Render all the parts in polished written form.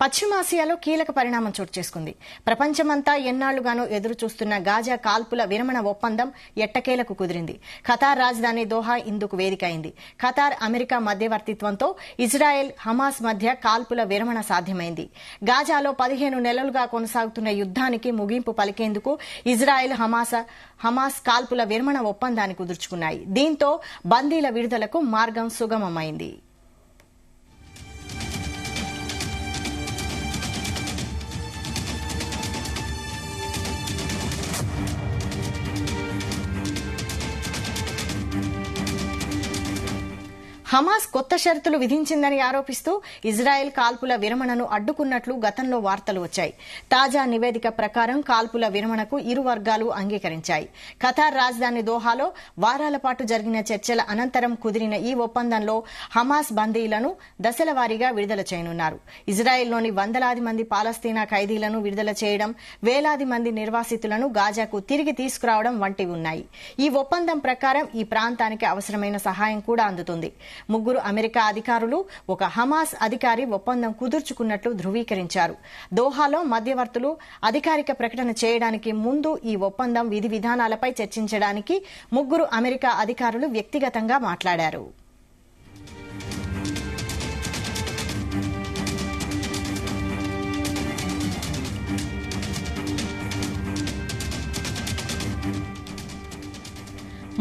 పశ్చిమాసియాలో కీలక పరిణామం చోటు చేసుకుంది. ప్రపంచమంతా ఎన్నాళ్లుగానో ఎదురు చూస్తున్న గాజా కాల్పుల విరమణ ఒప్పందం ఎట్టకేలకు కుదిరింది. ఖతార్ రాజధాని దోహా ఇందుకు వేదికైంది. ఖతార్, అమెరికా మధ్యవర్తిత్వంతో ఇజ్రాయెల్, హమాస్ మధ్య కాల్పుల విరమణ సాధ్యమైంది. గాజాలో 15 నెలలుగా కొనసాగుతున్న యుద్దానికి ముగింపు పలికేందుకు ఇజ్రాయెల్, హమాస్ కాల్పుల విరమణ ఒప్పందాన్ని కుదుర్చుకున్నాయి. దీంతో బందీల విడుదలకు మార్గం సుగమమైంది. హమాస్ కొత్త షరతులు విధించిందని ఆరోపిస్తూ ఇజ్రాయెల్ కాల్పుల విరమణను అడ్డుకున్నట్లు గతంలో వార్తలు వచ్చాయి. తాజా నివేదిక ప్రకారం కాల్పుల విరమణకు ఇరు వర్గాలు అంగీకరించాయి. ఖతార్ రాజధాని దోహాలో వారాల పాటు జరిగిన చర్చల అనంతరం కుదిరిన ఈ ఒప్పందంలో హమాస్ బందీలను దశల వారీగా విడుదల చేయనున్నారు. ఇజ్రాయెల్లోని వందలాది మంది పాలస్తీనా ఖైదీలను విడుదల చేయడం, వేలాది మంది నిర్వాసితులను గాజాకు తిరిగి తీసుకురావడం వంటివి ఉన్నాయి. ఈ ఒప్పందం ప్రకారం ఈ ప్రాంతానికి అవసరమైన సహాయం కూడా అందుతుంది. 3 అమెరికా అధికారులు, ఒక హమాస్ అధికారి ఒప్పందం కుదుర్చుకున్నట్లు ధృవీకరించారు. దోహాలో మధ్యవర్తులు అధికారిక ప్రకటన చేయడానికి ముందు ఈ ఒప్పందం విధి విధానాలపై చర్చించడానికి 3 అమెరికా అధికారులు వ్యక్తిగతంగా మాట్లాడారు.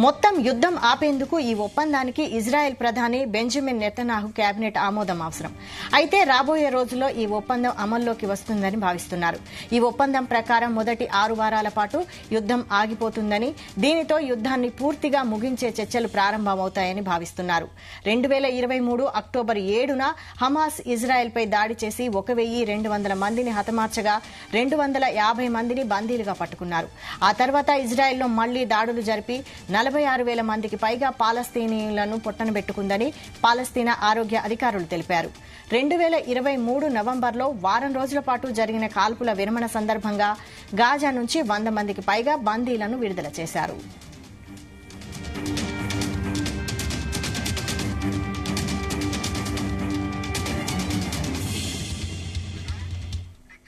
మొత్తం యుద్దం ఆపేందుకు ఈ ఒప్పందానికి ఇజ్రాయెల్ ప్రధాని బెంజమిన్ నెతన్యాహు కేబినెట్ ఆమోదం అవసరం. అయితే రాబోయే రోజుల్లో ఈ ఒప్పందం అమల్లోకి వస్తుందని భావిస్తున్నారు. ఈ ఒప్పందం ప్రకారం మొదటి 6 వారాల పాటు యుద్దం ఆగిపోతుందని, దీనితో యుద్దాన్ని పూర్తిగా ముగించే చర్చలు ప్రారంభమవుతాయని భావిస్తున్నారు. 2023 అక్టోబర్ 7న హమాస్ ఇజ్రాయెల్పై దాడి చేసి 1200 మందిని హతమార్చగా 250 మందిని బందీలుగా పట్టుకున్నారు. ఆ తర్వాత ఇజ్రాయెల్లో మళ్లీ దాడులు జరిపి 46,000 మందికి పైగా పాలస్తీనీయులను పొట్టనబెట్టుకుందని పాలస్తీనా ఆరోగ్య అధికారులు తెలిపారు. 2023 నవంబర్లో వారం రోజుల పాటు జరిగిన కాల్పుల విరమణ సందర్భంగా గాజా నుంచి 100 మందికి పైగా బందీలను విడుదల చేశారు.